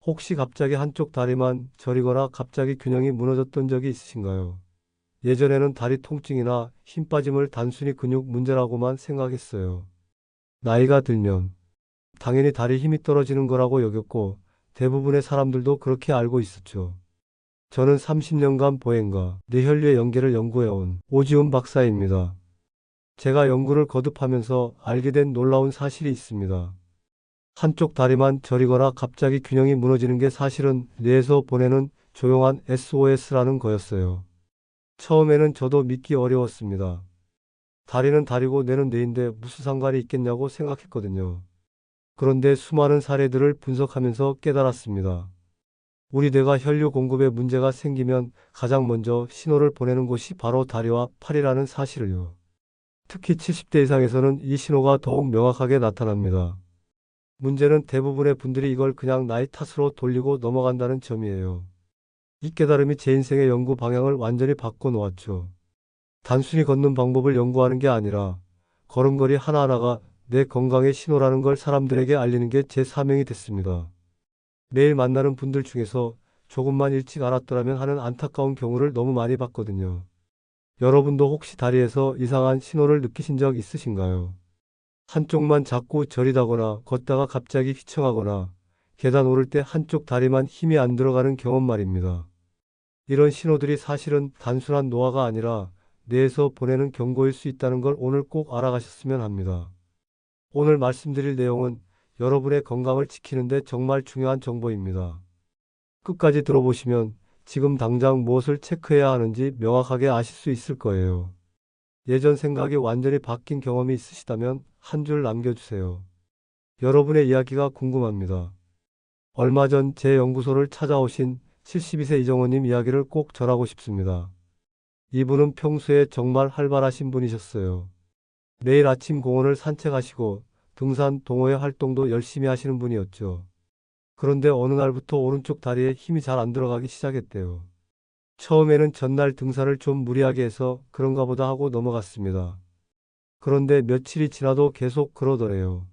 혹시 갑자기 한쪽 다리만 저리거나 갑자기 균형이 무너졌던 적이 있으신가요? 예전에는 다리 통증이나 힘 빠짐을 단순히 근육 문제라고만 생각했어요. 나이가 들면 당연히 다리 힘이 떨어지는 거라고 여겼고 대부분의 사람들도 그렇게 알고 있었죠. 저는 30년간 보행과 뇌혈류의 연계를 연구해온 오지훈 박사입니다. 제가 연구를 거듭하면서 알게 된 놀라운 사실이 있습니다. 한쪽 다리만 저리거나 갑자기 균형이 무너지는 게 사실은 뇌에서 보내는 조용한 SOS라는 거였어요. 처음에는 저도 믿기 어려웠습니다. 다리는 다리고 뇌는 뇌인데 무슨 상관이 있겠냐고 생각했거든요. 그런데 수많은 사례들을 분석하면서 깨달았습니다. 우리 뇌가 혈류 공급에 문제가 생기면 가장 먼저 신호를 보내는 곳이 바로 다리와 팔이라는 사실을요. 특히 70대 이상에서는 이 신호가 더욱 명확하게 나타납니다. 문제는 대부분의 분들이 이걸 그냥 나이 탓으로 돌리고 넘어간다는 점이에요. 이 깨달음이 제 인생의 연구 방향을 완전히 바꿔놓았죠. 단순히 걷는 방법을 연구하는 게 아니라 걸음걸이 하나하나가 내 건강의 신호라는 걸 사람들에게 알리는 게 제 사명이 됐습니다. 매일 만나는 분들 중에서 조금만 일찍 알았더라면 하는 안타까운 경우를 너무 많이 봤거든요. 여러분도 혹시 다리에서 이상한 신호를 느끼신 적 있으신가요? 한쪽만 자꾸 저리다거나 걷다가 갑자기 휘청하거나 계단 오를 때 한쪽 다리만 힘이 안 들어가는 경험 말입니다. 이런 신호들이 사실은 단순한 노화가 아니라 뇌에서 보내는 경고일 수 있다는 걸 오늘 꼭 알아가셨으면 합니다. 오늘 말씀드릴 내용은 여러분의 건강을 지키는데 정말 중요한 정보입니다. 끝까지 들어보시면 지금 당장 무엇을 체크해야 하는지 명확하게 아실 수 있을 거예요. 예전 생각이 완전히 바뀐 경험이 있으시다면 한 줄 남겨주세요. 여러분의 이야기가 궁금합니다. 얼마 전 제 연구소를 찾아오신 72세 이정호님 이야기를 꼭 전하고 싶습니다. 이분은 평소에 정말 활발하신 분이셨어요. 매일 아침 공원을 산책하시고 등산, 동호회 활동도 열심히 하시는 분이었죠. 그런데 어느 날부터 오른쪽 다리에 힘이 잘 안 들어가기 시작했대요. 처음에는 전날 등산을 좀 무리하게 해서 그런가 보다 하고 넘어갔습니다. 그런데 며칠이 지나도 계속 그러더래요.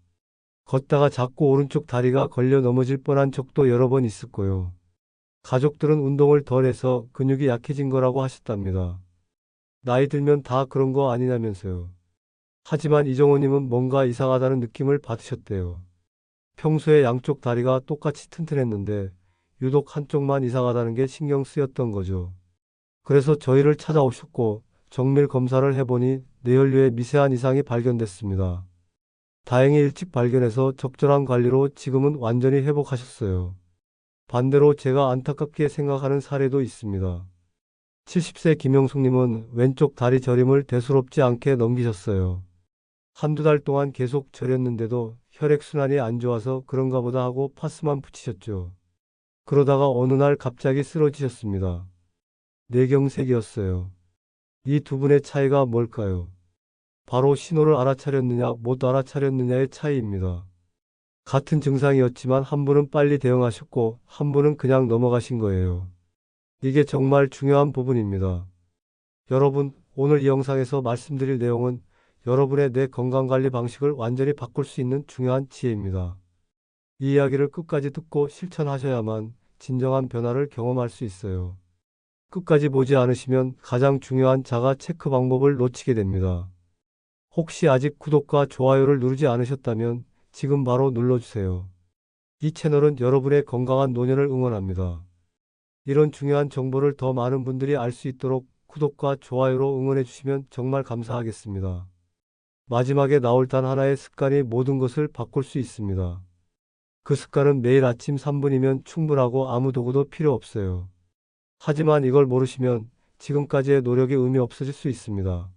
걷다가 자꾸 오른쪽 다리가 걸려 넘어질 뻔한 적도 여러 번 있었고요. 가족들은 운동을 덜 해서 근육이 약해진 거라고 하셨답니다. 나이 들면 다 그런 거 아니냐면서요. 하지만 이정호님은 뭔가 이상하다는 느낌을 받으셨대요. 평소에 양쪽 다리가 똑같이 튼튼했는데 유독 한쪽만 이상하다는 게 신경 쓰였던 거죠. 그래서 저희를 찾아오셨고 정밀 검사를 해보니 뇌혈류에 미세한 이상이 발견됐습니다. 다행히 일찍 발견해서 적절한 관리로 지금은 완전히 회복하셨어요. 반대로 제가 안타깝게 생각하는 사례도 있습니다. 70세 김영숙님은 왼쪽 다리 저림을 대수롭지 않게 넘기셨어요. 한두 달 동안 계속 저렸는데도 혈액순환이 안 좋아서 그런가 보다 하고 파스만 붙이셨죠. 그러다가 어느 날 갑자기 쓰러지셨습니다. 뇌경색이었어요. 이 두 분의 차이가 뭘까요? 바로 신호를 알아차렸느냐 못 알아차렸느냐의 차이입니다. 같은 증상이었지만 한 분은 빨리 대응하셨고 한 분은 그냥 넘어가신 거예요. 이게 정말 중요한 부분입니다. 여러분, 오늘 이 영상에서 말씀드릴 내용은 여러분의 뇌 건강관리 방식을 완전히 바꿀 수 있는 중요한 지혜입니다. 이 이야기를 끝까지 듣고 실천하셔야만 진정한 변화를 경험할 수 있어요. 끝까지 보지 않으시면 가장 중요한 자가 체크 방법을 놓치게 됩니다. 혹시 아직 구독과 좋아요를 누르지 않으셨다면 지금 바로 눌러주세요. 이 채널은 여러분의 건강한 노년을 응원합니다. 이런 중요한 정보를 더 많은 분들이 알 수 있도록 구독과 좋아요로 응원해 주시면 정말 감사하겠습니다. 마지막에 나올 단 하나의 습관이 모든 것을 바꿀 수 있습니다. 그 습관은 매일 아침 3분이면 충분하고 아무 도구도 필요 없어요. 하지만 이걸 모르시면 지금까지의 노력이 의미 없어질 수 있습니다.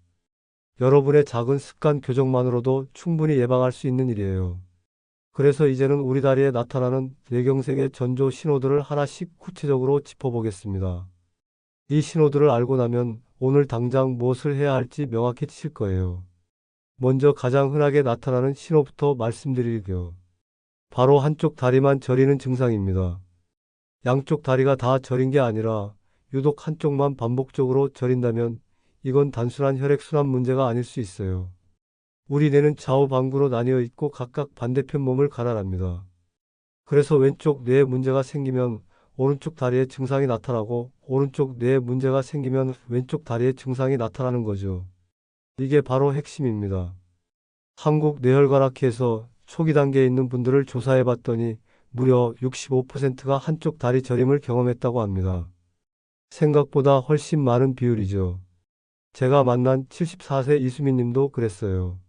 여러분의 작은 습관 교정만으로도 충분히 예방할 수 있는 일이에요. 그래서 이제는 우리 다리에 나타나는 뇌경색의 전조 신호들을 하나씩 구체적으로 짚어보겠습니다. 이 신호들을 알고 나면 오늘 당장 무엇을 해야 할지 명확해지실 거예요. 먼저 가장 흔하게 나타나는 신호부터 말씀드릴게요. 바로 한쪽 다리만 저리는 증상입니다. 양쪽 다리가 다 저린 게 아니라 유독 한쪽만 반복적으로 저린다면 이건 단순한 혈액순환 문제가 아닐 수 있어요. 우리 뇌는 좌우방구로 나뉘어 있고 각각 반대편 몸을 가난합니다. 그래서 왼쪽 뇌에 문제가 생기면 오른쪽 다리에 증상이 나타나고 오른쪽 뇌에 문제가 생기면 왼쪽 다리에 증상이 나타나는 거죠. 이게 바로 핵심입니다. 한국 뇌혈관학회에서 초기 단계에 있는 분들을 조사해 봤더니 무려 65%가 한쪽 다리 저림을 경험했다고 합니다. 생각보다 훨씬 많은 비율이죠. 제가 만난 74세 이수민 님도 그랬어요.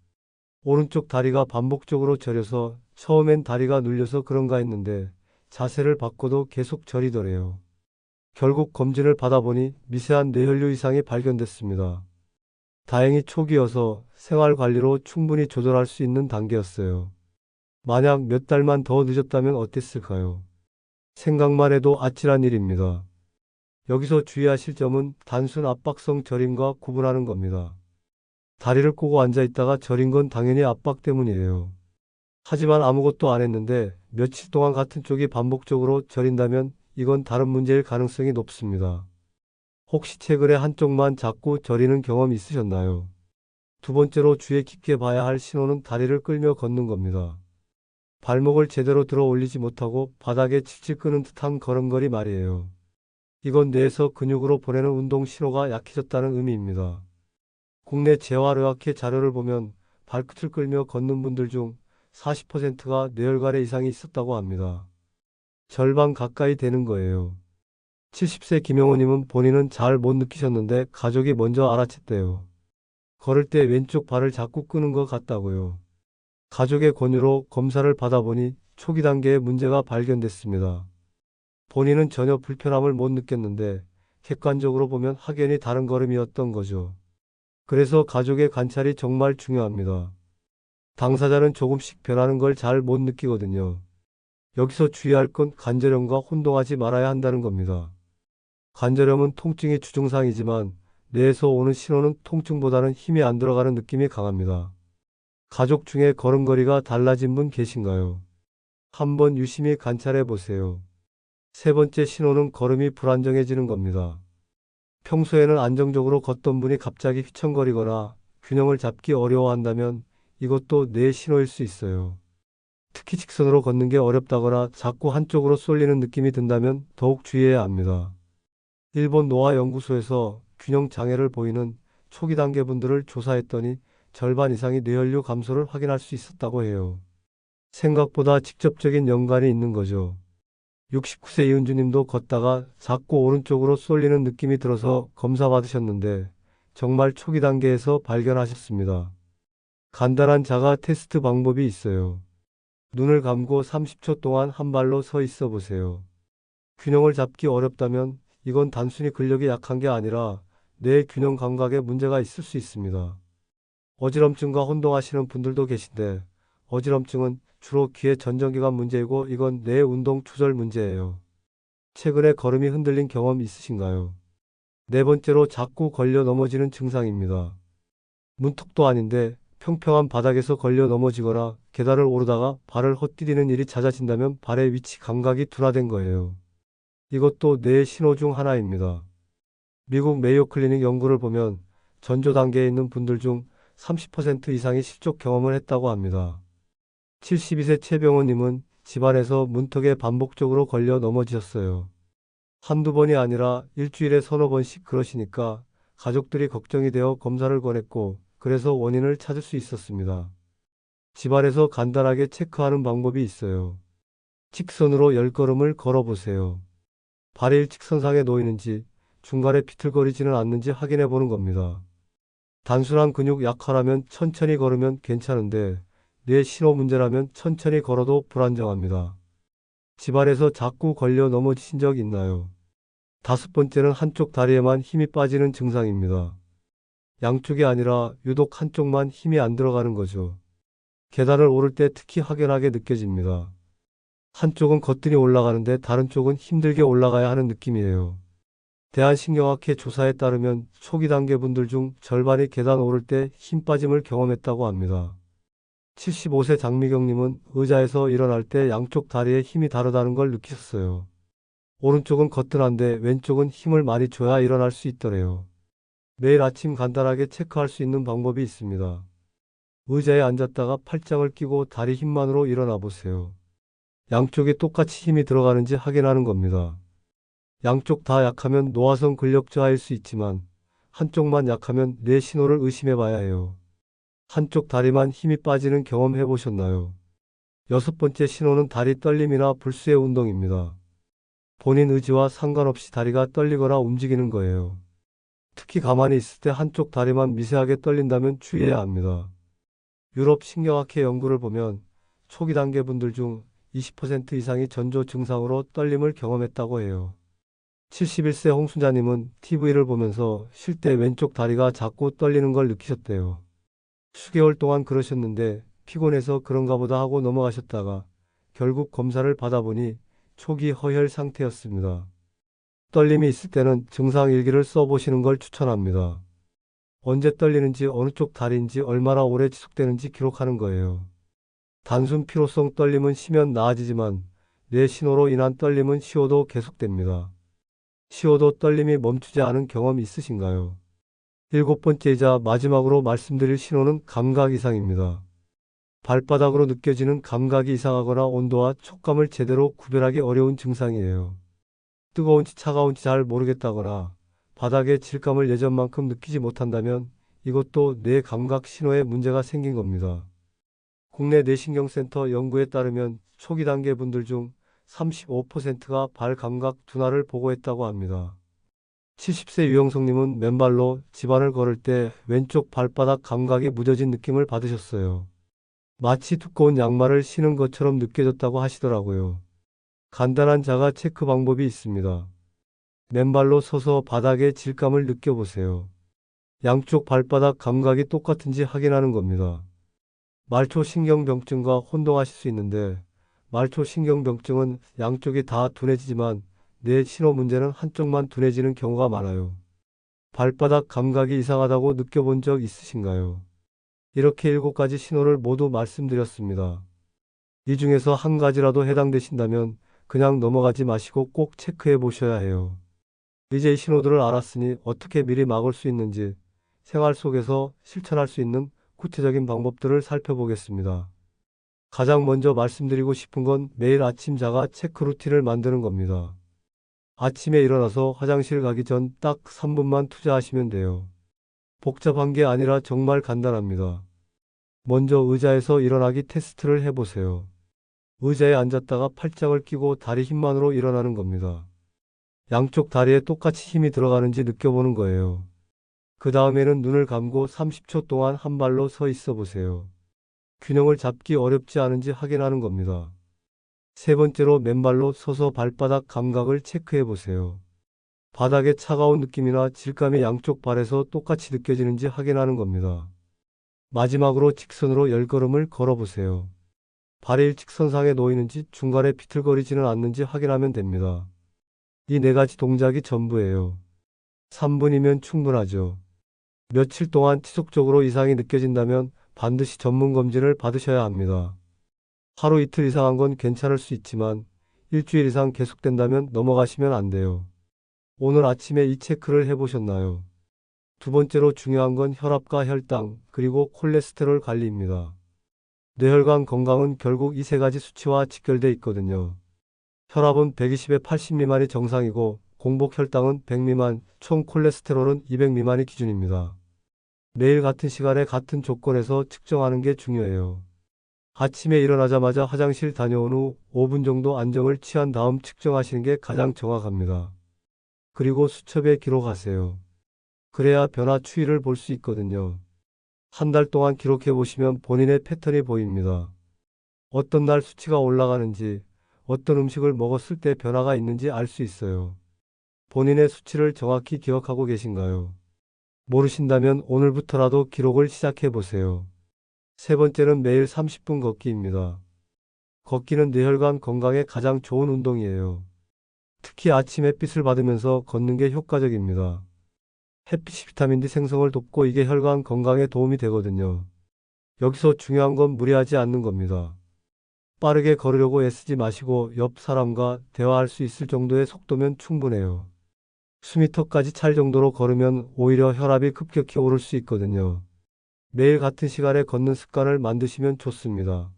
오른쪽 다리가 반복적으로 저려서 처음엔 다리가 눌려서 그런가 했는데 자세를 바꿔도 계속 저리더래요. 결국 검진을 받아보니 미세한 뇌혈류 이상이 발견됐습니다. 다행히 초기여서 생활관리로 충분히 조절할 수 있는 단계였어요. 만약 몇 달만 더 늦었다면 어땠을까요? 생각만 해도 아찔한 일입니다. 여기서 주의하실 점은 단순 압박성 저림과 구분하는 겁니다. 다리를 꼬고 앉아 있다가 저린 건 당연히 압박 때문이에요. 하지만 아무것도 안 했는데 며칠 동안 같은 쪽이 반복적으로 저린다면 이건 다른 문제일 가능성이 높습니다. 혹시 최근에 한쪽만 자꾸 저리는 경험 있으셨나요? 두 번째로 주의 깊게 봐야 할 신호는 다리를 끌며 걷는 겁니다. 발목을 제대로 들어 올리지 못하고 바닥에 칠칠 끄는 듯한 걸음걸이 말이에요. 이건 뇌에서 근육으로 보내는 운동 신호가 약해졌다는 의미입니다. 국내 재활의학회 자료를 보면 발끝을 끌며 걷는 분들 중 40%가 뇌혈관에 이상이 있었다고 합니다. 절반 가까이 되는 거예요. 70세 김영호님은 본인은 잘 못 느끼셨는데 가족이 먼저 알아챘대요. 걸을 때 왼쪽 발을 자꾸 끄는 것 같다고요. 가족의 권유로 검사를 받아보니 초기 단계에 문제가 발견됐습니다. 본인은 전혀 불편함을 못 느꼈는데 객관적으로 보면 확연히 다른 걸음이었던 거죠. 그래서 가족의 관찰이 정말 중요합니다. 당사자는 조금씩 변하는 걸 잘 못 느끼거든요. 여기서 주의할 건 관절염과 혼동하지 말아야 한다는 겁니다. 관절염은 통증의 주증상이지만 뇌에서 오는 신호는 통증보다는 힘이 안 들어가는 느낌이 강합니다. 가족 중에 걸음걸이가 달라진 분 계신가요? 한번 유심히 관찰해 보세요. 세 번째 신호는 걸음이 불안정해지는 겁니다. 평소에는 안정적으로 걷던 분이 갑자기 휘청거리거나 균형을 잡기 어려워한다면 이것도 뇌의 신호일 수 있어요. 특히 직선으로 걷는 게 어렵다거나 자꾸 한쪽으로 쏠리는 느낌이 든다면 더욱 주의해야 합니다. 일본 노화연구소에서 균형 장애를 보이는 초기 단계 분들을 조사했더니 절반 이상이 뇌혈류 감소를 확인할 수 있었다고 해요. 생각보다 직접적인 연관이 있는 거죠. 69세 이은주님도 걷다가 자꾸 오른쪽으로 쏠리는 느낌이 들어서 검사 받으셨는데 정말 초기 단계에서 발견하셨습니다. 간단한 자가 테스트 방법이 있어요. 눈을 감고 30초 동안 한 발로 서 있어 보세요. 균형을 잡기 어렵다면 이건 단순히 근력이 약한 게 아니라 뇌의 균형 감각에 문제가 있을 수 있습니다. 어지럼증과 혼동하시는 분들도 계신데 어지럼증은 주로 귀의 전정기관 문제이고 이건 뇌의 운동 조절 문제예요. 최근에 걸음이 흔들린 경험 있으신가요? 네 번째로 자꾸 걸려 넘어지는 증상입니다. 문턱도 아닌데 평평한 바닥에서 걸려 넘어지거나 계단을 오르다가 발을 헛디디는 일이 잦아진다면 발의 위치 감각이 둔화된 거예요. 이것도 뇌의 신호 중 하나입니다. 미국 메이오 클리닉 연구를 보면 전조 단계에 있는 분들 중 30% 이상이 실족 경험을 했다고 합니다. 72세 최병호님은 집안에서 문턱에 반복적으로 걸려 넘어지셨어요. 한두 번이 아니라 일주일에 서너 번씩 그러시니까 가족들이 걱정이 되어 검사를 권했고 그래서 원인을 찾을 수 있었습니다. 집안에서 간단하게 체크하는 방법이 있어요. 직선으로 10걸음을 걸어보세요. 발이 일직선상에 놓이는지 중간에 비틀거리지는 않는지 확인해 보는 겁니다. 단순한 근육 약화라면 천천히 걸으면 괜찮은데 뇌 신호 문제라면 천천히 걸어도 불안정합니다. 집안에서 자꾸 걸려 넘어지신 적 있나요? 다섯 번째는 한쪽 다리에만 힘이 빠지는 증상입니다. 양쪽이 아니라 유독 한쪽만 힘이 안 들어가는 거죠. 계단을 오를 때 특히 확연하게 느껴집니다. 한쪽은 거뜬히 올라가는데 다른 쪽은 힘들게 올라가야 하는 느낌이에요. 대한신경학회 조사에 따르면 초기 단계 분들 중 절반이 계단 오를 때 힘 빠짐을 경험했다고 합니다. 75세 장미경님은 의자에서 일어날 때 양쪽 다리에 힘이 다르다는 걸 느끼셨어요. 오른쪽은 거뜬한데 왼쪽은 힘을 많이 줘야 일어날 수 있더래요. 매일 아침 간단하게 체크할 수 있는 방법이 있습니다. 의자에 앉았다가 팔짱을 끼고 다리 힘만으로 일어나 보세요. 양쪽이 똑같이 힘이 들어가는지 확인하는 겁니다. 양쪽 다 약하면 노화성 근력 저하일 수 있지만 한쪽만 약하면 뇌 신호를 의심해 봐야 해요. 한쪽 다리만 힘이 빠지는 경험 해보셨나요? 여섯 번째 신호는 다리 떨림이나 불수의 운동입니다. 본인 의지와 상관없이 다리가 떨리거나 움직이는 거예요. 특히 가만히 있을 때 한쪽 다리만 미세하게 떨린다면 주의해야 합니다. 유럽 신경학회 연구를 보면 초기 단계 분들 중 20% 이상이 전조 증상으로 떨림을 경험했다고 해요. 71세 홍순자님은 TV를 보면서 쉴 때 왼쪽 다리가 자꾸 떨리는 걸 느끼셨대요. 수개월 동안 그러셨는데 피곤해서 그런가 보다 하고 넘어가셨다가 결국 검사를 받아보니 초기 허혈 상태였습니다. 떨림이 있을 때는 증상 일기를 써보시는 걸 추천합니다. 언제 떨리는지 어느 쪽 다리인지 얼마나 오래 지속되는지 기록하는 거예요. 단순 피로성 떨림은 쉬면 나아지지만 뇌 신호로 인한 떨림은 쉬어도 계속됩니다. 쉬어도 떨림이 멈추지 않은 경험 있으신가요? 일곱 번째이자 마지막으로 말씀드릴 신호는 감각 이상입니다. 발바닥으로 느껴지는 감각이 이상하거나 온도와 촉감을 제대로 구별하기 어려운 증상이에요. 뜨거운지 차가운지 잘 모르겠다거나 바닥의 질감을 예전만큼 느끼지 못한다면 이것도 뇌 감각 신호에 문제가 생긴 겁니다. 국내 뇌신경센터 연구에 따르면 초기 단계 분들 중 35%가 발 감각 둔화를 보고했다고 합니다. 70세 유영석님은 맨발로 집안을 걸을 때 왼쪽 발바닥 감각이 무뎌진 느낌을 받으셨어요. 마치 두꺼운 양말을 신은 것처럼 느껴졌다고 하시더라고요. 간단한 자가 체크 방법이 있습니다. 맨발로 서서 바닥의 질감을 느껴보세요. 양쪽 발바닥 감각이 똑같은지 확인하는 겁니다. 말초신경병증과 혼동하실 수 있는데 말초신경병증은 양쪽이 다 둔해지지만 뇌 신호 문제는 한쪽만 둔해지는 경우가 많아요. 발바닥 감각이 이상하다고 느껴본 적 있으신가요? 이렇게 7가지 신호를 모두 말씀드렸습니다. 이 중에서 한 가지라도 해당되신다면 그냥 넘어가지 마시고 꼭 체크해 보셔야 해요. 이제 이 신호들을 알았으니 어떻게 미리 막을 수 있는지 생활 속에서 실천할 수 있는 구체적인 방법들을 살펴보겠습니다. 가장 먼저 말씀드리고 싶은 건 매일 아침 자가 체크 루틴을 만드는 겁니다. 아침에 일어나서 화장실 가기 전 딱 3분만 투자하시면 돼요. 복잡한 게 아니라 정말 간단합니다. 먼저 의자에서 일어나기 테스트를 해보세요. 의자에 앉았다가 팔짱을 끼고 다리 힘만으로 일어나는 겁니다. 양쪽 다리에 똑같이 힘이 들어가는지 느껴보는 거예요. 그 다음에는 눈을 감고 30초 동안 한 발로 서 있어 보세요. 균형을 잡기 어렵지 않은지 확인하는 겁니다. 세 번째로 맨발로 서서 발바닥 감각을 체크해 보세요. 바닥의 차가운 느낌이나 질감이 양쪽 발에서 똑같이 느껴지는지 확인하는 겁니다. 마지막으로 직선으로 10걸음을 걸어보세요. 발이 일직선상에 놓이는지 중간에 비틀거리지는 않는지 확인하면 됩니다. 이 4가지 동작이 전부예요. 3분이면 충분하죠. 며칠 동안 지속적으로 이상이 느껴진다면 반드시 전문 검진을 받으셔야 합니다. 하루 이틀 이상한 건 괜찮을 수 있지만 일주일 이상 계속된다면 넘어가시면 안 돼요. 오늘 아침에 이 체크를 해보셨나요? 두 번째로 중요한 건 혈압과 혈당, 그리고 콜레스테롤 관리입니다. 뇌혈관 건강은 결국 이 3가지 수치와 직결돼 있거든요. 혈압은 120에 80 미만이 정상이고 공복 혈당은 100 미만, 총 콜레스테롤은 200 미만이 기준입니다. 매일 같은 시간에 같은 조건에서 측정하는 게 중요해요. 아침에 일어나자마자 화장실 다녀온 후 5분 정도 안정을 취한 다음 측정하시는 게 가장 정확합니다. 그리고 수첩에 기록하세요. 그래야 변화 추이를 볼 수 있거든요. 한 달 동안 기록해 보시면 본인의 패턴이 보입니다. 어떤 날 수치가 올라가는지, 어떤 음식을 먹었을 때 변화가 있는지 알 수 있어요. 본인의 수치를 정확히 기억하고 계신가요? 모르신다면 오늘부터라도 기록을 시작해 보세요. 세 번째는 매일 30분 걷기입니다. 걷기는 뇌혈관 건강에 가장 좋은 운동이에요. 특히 아침 햇빛을 받으면서 걷는 게 효과적입니다. 햇빛이 비타민 D 생성을 돕고 이게 혈관 건강에 도움이 되거든요. 여기서 중요한 건 무리하지 않는 겁니다. 빠르게 걸으려고 애쓰지 마시고 옆 사람과 대화할 수 있을 정도의 속도면 충분해요. 숨이 턱까지 찰 정도로 걸으면 오히려 혈압이 급격히 오를 수 있거든요. 매일 같은 시간에 걷는 습관을 만드시면 좋습니다.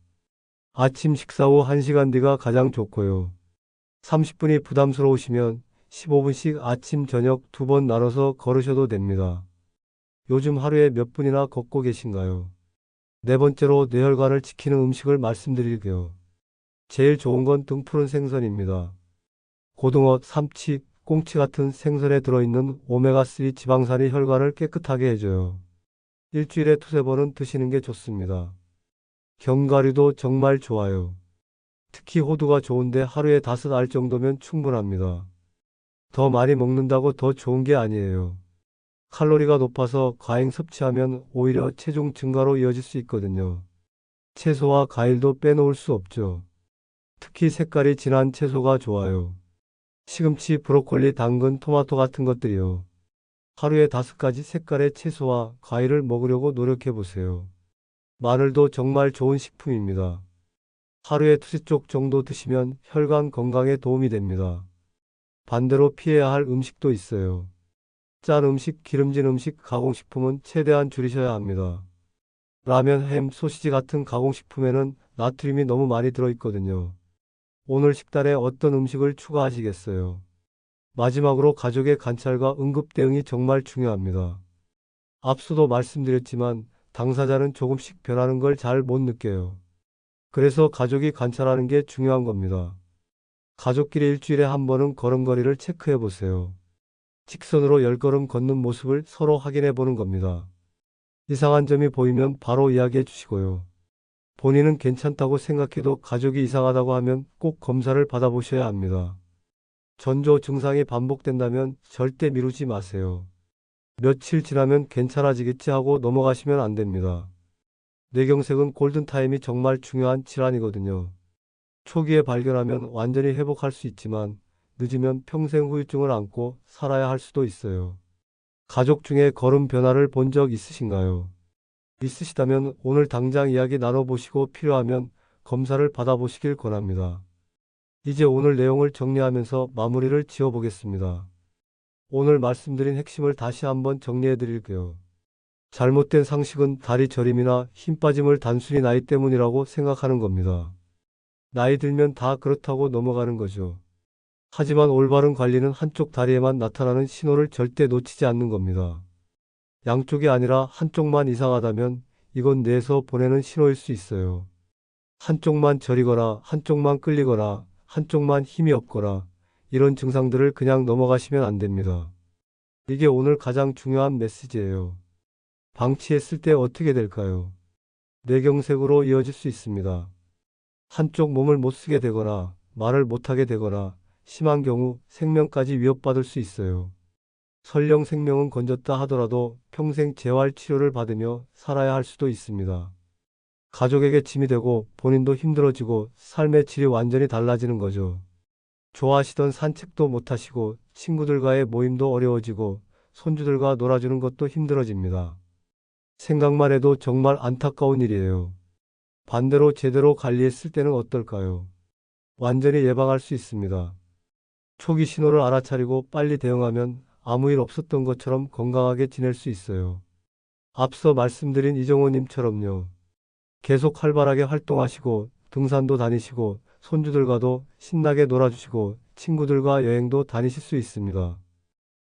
아침 식사 후 1시간 뒤가 가장 좋고요. 30분이 부담스러우시면 15분씩 아침 저녁 2번 나눠서 걸으셔도 됩니다. 요즘 하루에 몇 분이나 걷고 계신가요? 네 번째로 뇌혈관을 지키는 음식을 말씀드릴게요. 제일 좋은 건 등푸른 생선입니다. 고등어, 삼치, 꽁치 같은 생선에 들어있는 오메가3 지방산이 혈관을 깨끗하게 해줘요. 일주일에 두세 번은 드시는 게 좋습니다. 견과류도 정말 좋아요. 특히 호두가 좋은데 하루에 5알 정도면 충분합니다. 더 많이 먹는다고 더 좋은 게 아니에요. 칼로리가 높아서 과잉 섭취하면 오히려 체중 증가로 이어질 수 있거든요. 채소와 과일도 빼놓을 수 없죠. 특히 색깔이 진한 채소가 좋아요. 시금치, 브로콜리, 당근, 토마토 같은 것들이요. 하루에 5가지 색깔의 채소와 과일을 먹으려고 노력해 보세요. 마늘도 정말 좋은 식품입니다. 하루에 2쪽 정도 드시면 혈관 건강에 도움이 됩니다. 반대로 피해야 할 음식도 있어요. 짠 음식, 기름진 음식, 가공식품은 최대한 줄이셔야 합니다. 라면, 햄, 소시지 같은 가공식품에는 나트륨이 너무 많이 들어있거든요. 오늘 식단에 어떤 음식을 추가하시겠어요? 마지막으로 가족의 관찰과 응급 대응이 정말 중요합니다. 앞서도 말씀드렸지만 당사자는 조금씩 변하는 걸 잘 못 느껴요. 그래서 가족이 관찰하는 게 중요한 겁니다. 가족끼리 일주일에 한 번은 걸음걸이를 체크해 보세요. 직선으로 10걸음 걷는 모습을 서로 확인해 보는 겁니다. 이상한 점이 보이면 바로 이야기해 주시고요. 본인은 괜찮다고 생각해도 가족이 이상하다고 하면 꼭 검사를 받아보셔야 합니다. 전조 증상이 반복된다면 절대 미루지 마세요. 며칠 지나면 괜찮아지겠지 하고 넘어가시면 안 됩니다. 뇌경색은 골든타임이 정말 중요한 질환이거든요. 초기에 발견하면 완전히 회복할 수 있지만 늦으면 평생 후유증을 안고 살아야 할 수도 있어요. 가족 중에 걸음 변화를 본 적 있으신가요? 있으시다면 오늘 당장 이야기 나눠보시고 필요하면 검사를 받아보시길 권합니다. 이제 오늘 내용을 정리하면서 마무리를 지어보겠습니다. 오늘 말씀드린 핵심을 다시 한번 정리해 드릴게요. 잘못된 상식은 다리 저림이나 힘 빠짐을 단순히 나이 때문이라고 생각하는 겁니다. 나이 들면 다 그렇다고 넘어가는 거죠. 하지만 올바른 관리는 한쪽 다리에만 나타나는 신호를 절대 놓치지 않는 겁니다. 양쪽이 아니라 한쪽만 이상하다면 이건 뇌에서 보내는 신호일 수 있어요. 한쪽만 저리거나 한쪽만 끌리거나 한쪽만 힘이 없거나 이런 증상들을 그냥 넘어가시면 안 됩니다. 이게 오늘 가장 중요한 메시지예요. 방치했을 때 어떻게 될까요? 뇌경색으로 이어질 수 있습니다. 한쪽 몸을 못 쓰게 되거나 말을 못하게 되거나 심한 경우 생명까지 위협받을 수 있어요. 설령 생명은 건졌다 하더라도 평생 재활 치료를 받으며 살아야 할 수도 있습니다. 가족에게 짐이 되고 본인도 힘들어지고 삶의 질이 완전히 달라지는 거죠. 좋아하시던 산책도 못하시고 친구들과의 모임도 어려워지고 손주들과 놀아주는 것도 힘들어집니다. 생각만 해도 정말 안타까운 일이에요. 반대로 제대로 관리했을 때는 어떨까요? 완전히 예방할 수 있습니다. 초기 신호를 알아차리고 빨리 대응하면 아무 일 없었던 것처럼 건강하게 지낼 수 있어요. 앞서 말씀드린 이정호님처럼요. 계속 활발하게 활동하시고 등산도 다니시고 손주들과도 신나게 놀아주시고 친구들과 여행도 다니실 수 있습니다.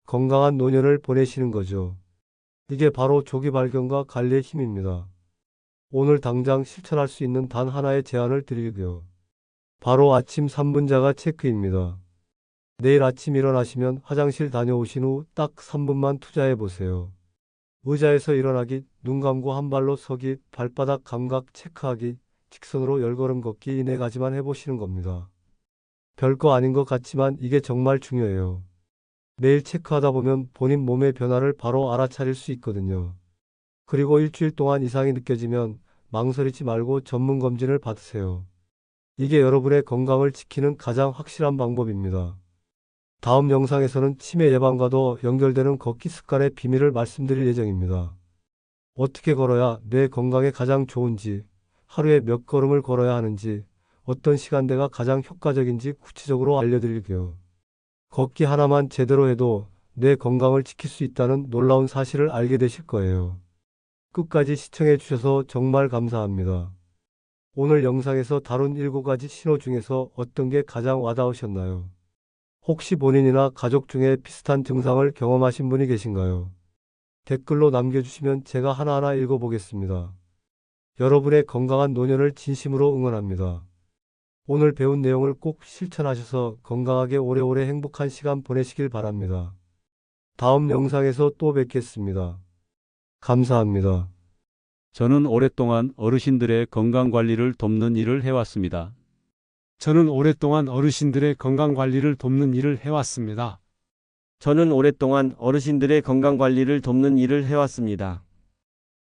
건강한 노년을 보내시는 거죠. 이게 바로 조기 발견과 관리의 힘입니다. 오늘 당장 실천할 수 있는 단 하나의 제안을 드릴게요. 바로 아침 3분자가 체크입니다. 내일 아침 일어나시면 화장실 다녀오신 후 딱 3분만 투자해 보세요. 의자에서 일어나기, 눈 감고 한 발로 서기, 발바닥 감각 체크하기, 직선으로 10걸음 걷기 이 4가지만 해보시는 겁니다. 별거 아닌 것 같지만 이게 정말 중요해요. 매일 체크하다 보면 본인 몸의 변화를 바로 알아차릴 수 있거든요. 그리고 일주일 동안 이상이 느껴지면 망설이지 말고 전문 검진을 받으세요. 이게 여러분의 건강을 지키는 가장 확실한 방법입니다. 다음 영상에서는 치매 예방과도 연결되는 걷기 습관의 비밀을 말씀드릴 예정입니다. 어떻게 걸어야 뇌 건강에 가장 좋은지, 하루에 몇 걸음을 걸어야 하는지, 어떤 시간대가 가장 효과적인지 구체적으로 알려드릴게요. 걷기 하나만 제대로 해도 뇌 건강을 지킬 수 있다는 놀라운 사실을 알게 되실 거예요. 끝까지 시청해 주셔서 정말 감사합니다. 오늘 영상에서 다룬 7가지 신호 중에서 어떤 게 가장 와닿으셨나요? 혹시 본인이나 가족 중에 비슷한 증상을 경험하신 분이 계신가요? 댓글로 남겨주시면 제가 하나하나 읽어보겠습니다. 여러분의 건강한 노년을 진심으로 응원합니다. 오늘 배운 내용을 꼭 실천하셔서 건강하게 오래오래 행복한 시간 보내시길 바랍니다. 다음 영상에서 또 뵙겠습니다. 감사합니다. 저는 오랫동안 어르신들의 건강 관리를 돕는 일을 해왔습니다. 저는 오랫동안 어르신들의 건강 관리를 돕는 일을 해왔습니다. 저는 오랫동안 어르신들의 건강 관리를 돕는 일을 해왔습니다.